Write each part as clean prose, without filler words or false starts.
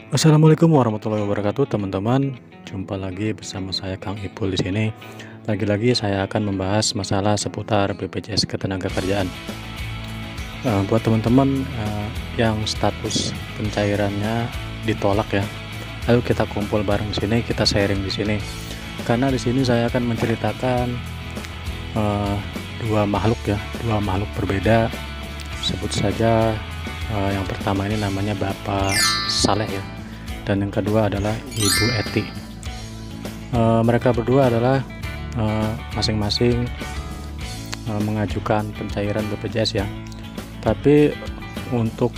Assalamualaikum warahmatullahi wabarakatuh, teman-teman. Jumpa lagi bersama saya Kang Ipul di sini. Lagi-lagi saya akan membahas masalah seputar BPJS Ketenagakerjaan. Buat teman-teman yang status pencairannya ditolak ya, ayo kita kumpul bareng di sini, kita sharing di sini. Karena di sini saya akan menceritakan eh, dua makhluk berbeda. Sebut saja yang pertama ini namanya Bapak Saleh ya, dan yang kedua adalah Ibu Eti. Mereka berdua adalah masing-masing mengajukan pencairan BPJS ya, tapi untuk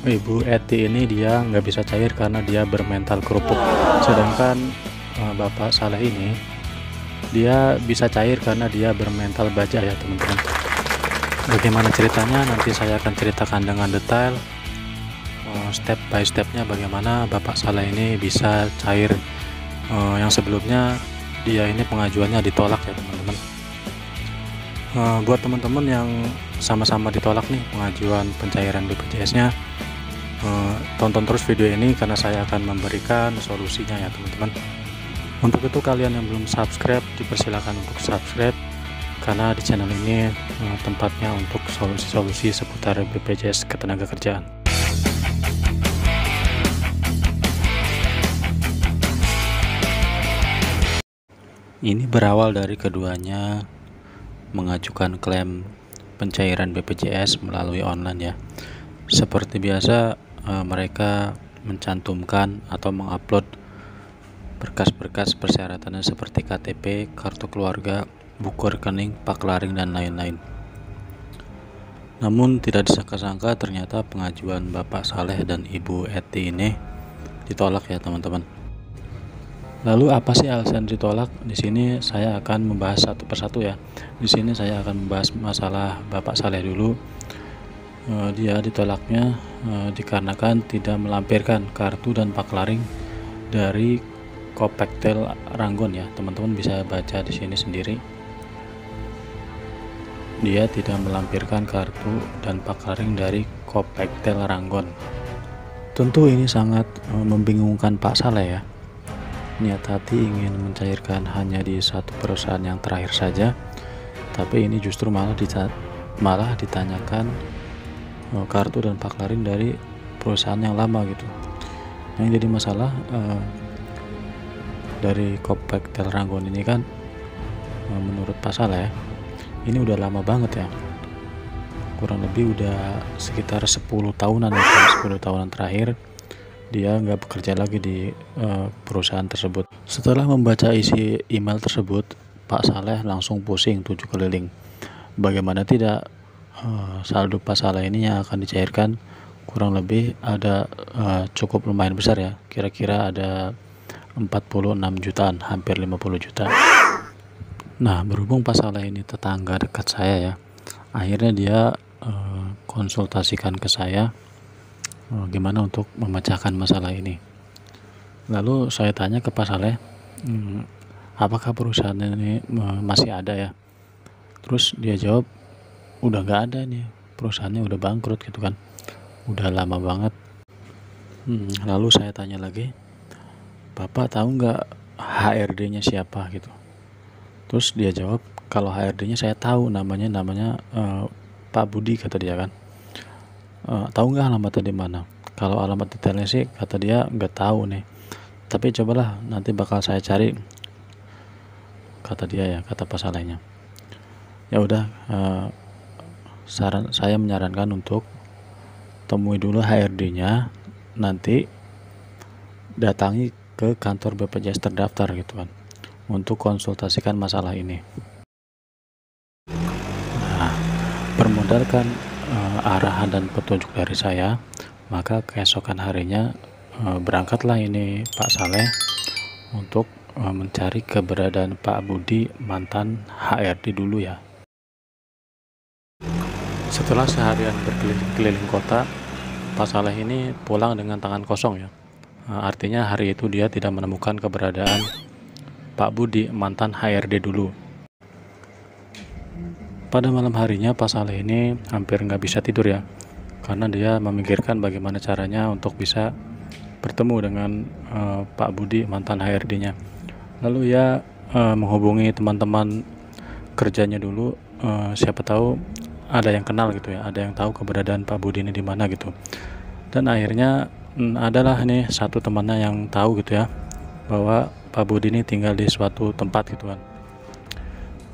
Ibu Eti ini dia nggak bisa cair karena dia bermental kerupuk, sedangkan Bapak Saleh ini dia bisa cair karena dia bermental baja ya teman-teman. Bagaimana ceritanya nanti saya akan ceritakan dengan detail step by stepnya bagaimana Bapak Saleh ini bisa cair yang sebelumnya dia ini pengajuannya ditolak ya teman-teman. Buat teman-teman yang sama-sama ditolak nih pengajuan pencairan BPJS nya, tonton terus video ini karena saya akan memberikan solusinya ya teman-teman. Untuk itu kalian yang belum subscribe dipersilakan untuk subscribe, karena di channel ini tempatnya untuk solusi-solusi seputar BPJS Ketenagakerjaan. Ini berawal dari keduanya mengajukan klaim pencairan BPJS melalui online ya. Seperti biasa mereka mencantumkan atau mengupload berkas-berkas persyaratannya seperti KTP, kartu keluarga, buku rekening, paklaring, dan lain-lain. Namun tidak disangka-sangka ternyata pengajuan Bapak Saleh dan Ibu Eti ini ditolak ya teman-teman. Lalu apa sih alasan ditolak? Di sini saya akan membahas satu persatu ya. Di sini saya akan membahas masalah Bapak Saleh dulu. Dia ditolaknya dikarenakan tidak melampirkan kartu dan paklaring dari Kopektel Ranggon ya. Teman-teman bisa baca di sini sendiri. Dia tidak melampirkan kartu dan paklaring dari Kopektel Ranggon. Tentu ini sangat membingungkan Pak Saleh ya. Niat hati ingin mencairkan hanya di satu perusahaan yang terakhir saja, tapi ini justru malah ditanyakan kartu dan paklaring dari perusahaan yang lama gitu. Yang jadi masalah dari Kopektel Ranggon ini kan menurut Pak Saleh ini udah lama banget ya, kurang lebih udah sekitar 10 tahunan ya, 10 tahunan terakhir dia nggak bekerja lagi di perusahaan tersebut. Setelah membaca isi email tersebut, Pak Saleh langsung pusing 7 keliling. Bagaimana tidak, saldo Pak Saleh ini yang akan dicairkan kurang lebih ada cukup lumayan besar ya, kira-kira ada 46 jutaan, hampir 50 juta. Nah, berhubung Pak Saleh ini tetangga dekat saya ya, akhirnya dia konsultasikan ke saya gimana untuk memecahkan masalah ini. Lalu saya tanya ke Pak Saleh, apakah perusahaan ini masih ada ya? Terus dia jawab, udah nggak ada nih, perusahaannya udah bangkrut gitu kan, udah lama banget. Lalu saya tanya lagi, Bapak tahu nggak HRD-nya siapa gitu? Terus dia jawab, kalau HRD-nya saya tahu, namanya Pak Budi kata dia kan. Tahu nggak alamatnya di mana? Kalau alamat detailnya sih kata dia nggak tahu nih, tapi cobalah nanti bakal saya cari, kata dia ya, kata Pak Salehnya. Ya udah, saya menyarankan untuk temui dulu HRD-nya, nanti datangi ke kantor BPJS terdaftar gitu kan, untuk konsultasikan masalah ini. Nah, bermodalkan arahan dan petunjuk dari saya, maka keesokan harinya berangkatlah ini Pak Saleh untuk mencari keberadaan Pak Budi, mantan HRD dulu ya. Setelah seharian berkeliling kota, Pak Saleh ini pulang dengan tangan kosong ya. Artinya hari itu dia tidak menemukan keberadaan Pak Budi, mantan HRD dulu. Pada malam harinya Pak Saleh ini hampir nggak bisa tidur ya, karena dia memikirkan bagaimana caranya untuk bisa bertemu dengan Pak Budi, mantan HRD-nya. Lalu ia menghubungi teman-teman kerjanya dulu, siapa tahu ada yang kenal gitu ya, ada yang tahu keberadaan Pak Budi ini di mana gitu. Dan akhirnya adalah ini satu temannya yang tahu gitu ya, bahwa Pak Budi ini tinggal di suatu tempat gitu kan.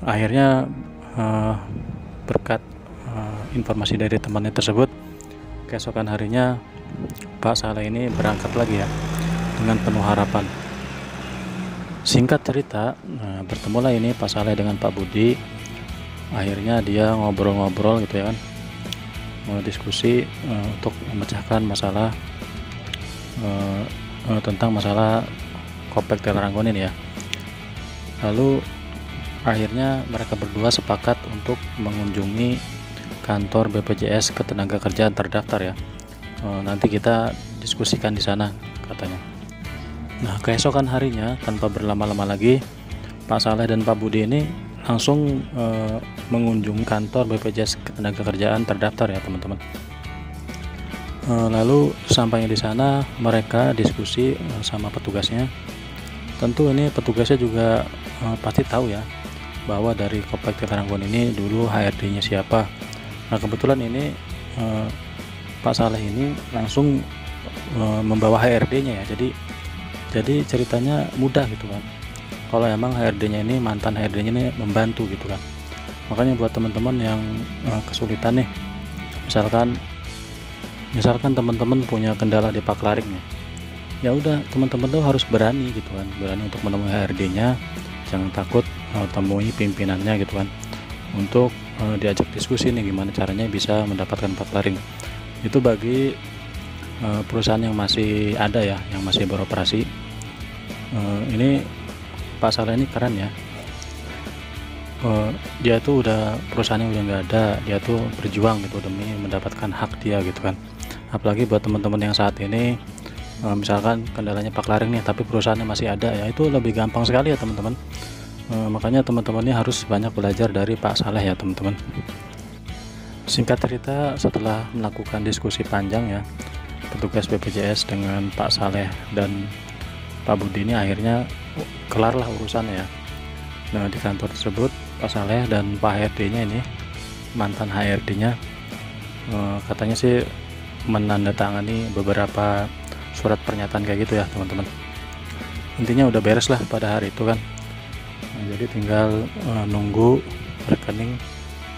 Akhirnya berkat informasi dari temannya tersebut, keesokan harinya Pak Saleh ini berangkat lagi ya, dengan penuh harapan. Singkat cerita, bertemulah ini Pak Saleh dengan Pak Budi. Akhirnya dia ngobrol-ngobrol gitu ya kan, diskusi untuk memecahkan masalah tentang masalah Kopek Teleranggon ini ya. Lalu akhirnya mereka berdua sepakat untuk mengunjungi kantor BPJS Ketenagakerjaan terdaftar ya. Nanti kita diskusikan di sana katanya. Nah, keesokan harinya tanpa berlama-lama lagi, Pak Saleh dan Pak Budi ini langsung mengunjungi kantor BPJS Ketenagakerjaan terdaftar ya teman-teman. Lalu sampainya di sana mereka diskusi sama petugasnya. Tentu ini petugasnya juga pasti tahu ya, bahwa dari Kopek Teleranggon ini dulu HRD-nya siapa. Nah, kebetulan ini Pak Saleh ini langsung membawa HRD-nya ya. Jadi ceritanya mudah gitu kan. Kalau emang HRD-nya ini, mantan HRD-nya ini membantu gitu kan. Makanya buat teman-teman yang kesulitan nih, misalkan teman-teman punya kendala di Paklaring nih, ya udah teman-teman tuh harus berani gitu kan, berani untuk menemui HRD-nya, jangan takut temui pimpinannya gitu kan, untuk diajak diskusi nih gimana caranya bisa mendapatkan Paklaring. Itu bagi perusahaan yang masih ada ya, yang masih beroperasi. Ini Pak Saleh ini keren ya. Dia tuh udah, perusahaannya udah nggak ada, dia tuh berjuang gitu demi mendapatkan hak dia gitu kan. Apalagi buat teman-teman yang saat ini misalkan kendalanya Paklaring nih, tapi perusahaannya masih ada ya, itu lebih gampang sekali ya teman-teman. Makanya teman-teman ini harus banyak belajar dari Pak Saleh ya teman-teman. Singkat cerita, setelah melakukan diskusi panjang ya, petugas BPJS dengan Pak Saleh dan Pak Budi ini akhirnya kelarlah urusannya ya. Nah, di kantor tersebut Pak Saleh dan Pak HRD-nya ini, mantan HRD-nya, katanya sih menandatangani beberapa surat pernyataan kayak gitu ya teman-teman. Intinya udah beres lah pada hari itu kan. Nah, jadi tinggal nunggu rekening,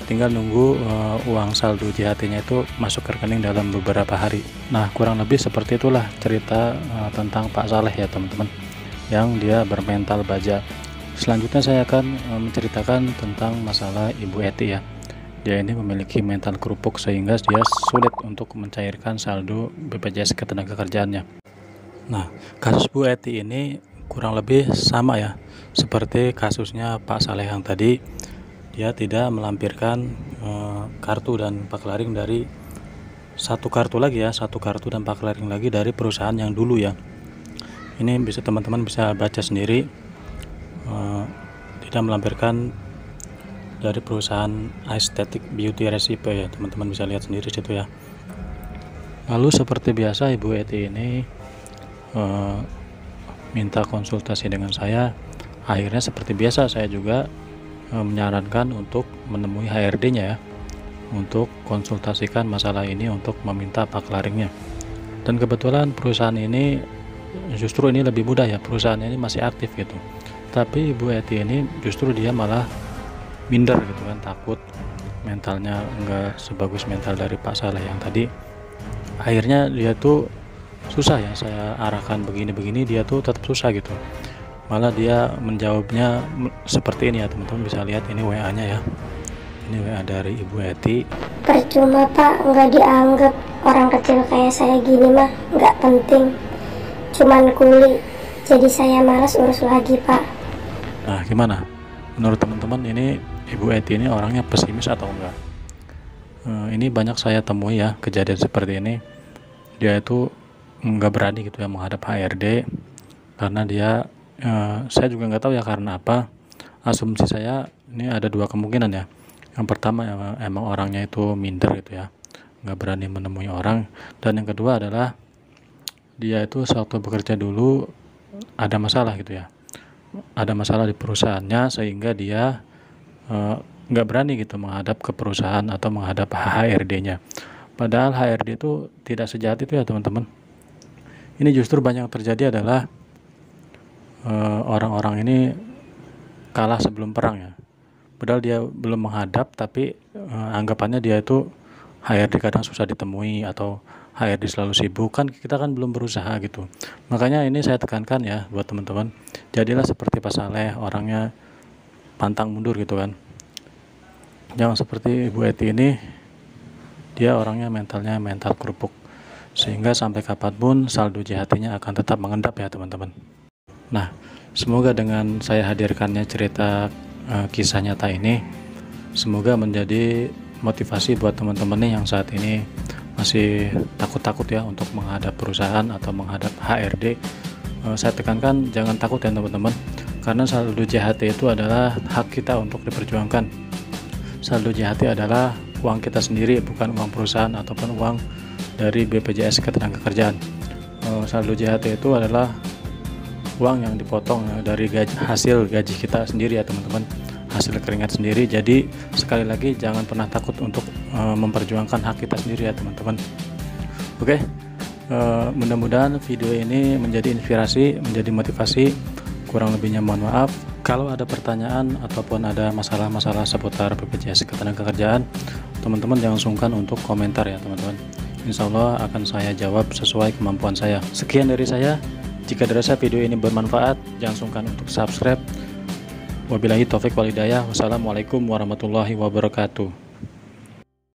tinggal nunggu uang saldo JHT-nya itu masuk ke rekening dalam beberapa hari. Nah, kurang lebih seperti itulah cerita tentang Pak Saleh ya teman-teman, yang dia bermental baja. Selanjutnya saya akan menceritakan tentang masalah Ibu Eti ya. Dia ini memiliki mental kerupuk sehingga dia sulit untuk mencairkan saldo BPJS Ketenagakerjaannya. Nah, kasus Bu Eti ini kurang lebih sama ya, seperti kasusnya Pak Saleh yang tadi. Dia tidak melampirkan kartu dan Paklaring dari satu kartu dan Paklaring lagi dari perusahaan yang dulu ya. Ini bisa teman-teman bisa baca sendiri, tidak melampirkan dari perusahaan Aesthetic Beauty Recipe ya, teman-teman bisa lihat sendiri situ ya. Lalu seperti biasa Ibu Eti ini minta konsultasi dengan saya. Akhirnya seperti biasa saya juga menyarankan untuk menemui HRD-nya ya, untuk konsultasikan masalah ini, untuk meminta Paklaringnya. Dan kebetulan perusahaan ini justru ini lebih mudah ya, perusahaannya ini masih aktif gitu. Tapi Ibu Eti ini justru dia malah minder gitu kan, takut mentalnya enggak sebagus mental dari Pak Saleh yang tadi. Akhirnya dia tuh susah ya, saya arahkan begini-begini dia tuh tetap susah gitu. Malah dia menjawabnya seperti ini ya teman-teman, bisa lihat ini WA-nya ya. Ini WA dari Ibu Eti. Percuma Pak, nggak dianggap orang kecil kayak saya gini mah, nggak penting. Cuman kuli, jadi saya malas urus lagi Pak. Nah, gimana? Menurut teman-teman ini Ibu Eti ini orangnya pesimis atau enggak? Ini banyak saya temui ya kejadian seperti ini. Dia itu nggak berani gitu ya menghadap HRD, karena dia saya juga nggak tahu ya karena apa. Asumsi saya ini ada dua kemungkinan ya. Yang pertama emang orangnya itu minder gitu ya, nggak berani menemui orang. Dan yang kedua adalah dia itu sewaktu bekerja dulu ada masalah gitu ya, ada masalah di perusahaannya sehingga dia nggak berani gitu menghadap ke perusahaan atau menghadap HRD-nya. Padahal HRD itu tidak sejahat itu ya teman-teman. Ini justru banyak terjadi adalah orang-orang ini kalah sebelum perang ya. Padahal dia belum menghadap, tapi anggapannya dia itu HRD kadang susah ditemui atau HRD selalu sibuk, kan kita kan belum berusaha gitu. Makanya ini saya tekankan ya buat teman-teman, jadilah seperti Pak Saleh, orangnya pantang mundur gitu kan. Jangan seperti Ibu Eti ini, dia orangnya mental kerupuk, sehingga sampai kapanpun saldo JHT-nya akan tetap mengendap ya teman-teman. Nah, semoga dengan saya hadirkannya cerita kisah nyata ini, semoga menjadi motivasi buat teman-teman nih yang saat ini masih takut-takut ya untuk menghadap perusahaan atau menghadap HRD. Saya tekankan jangan takut ya teman-teman, karena saldo JHT itu adalah hak kita untuk diperjuangkan. Saldo JHT adalah uang kita sendiri, bukan uang perusahaan ataupun uang dari BPJS Ketenagakerjaan. Saldo JHT itu adalah uang yang dipotong dari hasil gaji kita sendiri ya teman-teman, hasil keringat sendiri. Jadi sekali lagi jangan pernah takut untuk memperjuangkan hak kita sendiri ya teman-teman. Oke, mudah-mudahan video ini menjadi inspirasi, menjadi motivasi. Kurang lebihnya mohon maaf. Kalau ada pertanyaan ataupun ada masalah-masalah seputar BPJS Ketenagakerjaan, teman-teman jangan sungkan untuk komentar ya teman-teman. Insya Allah akan saya jawab sesuai kemampuan saya. Sekian dari saya. Jika dirasa video ini bermanfaat, jangan sungkan untuk subscribe. Wabillahi taufik wal hidayah. Wassalamualaikum warahmatullahi wabarakatuh.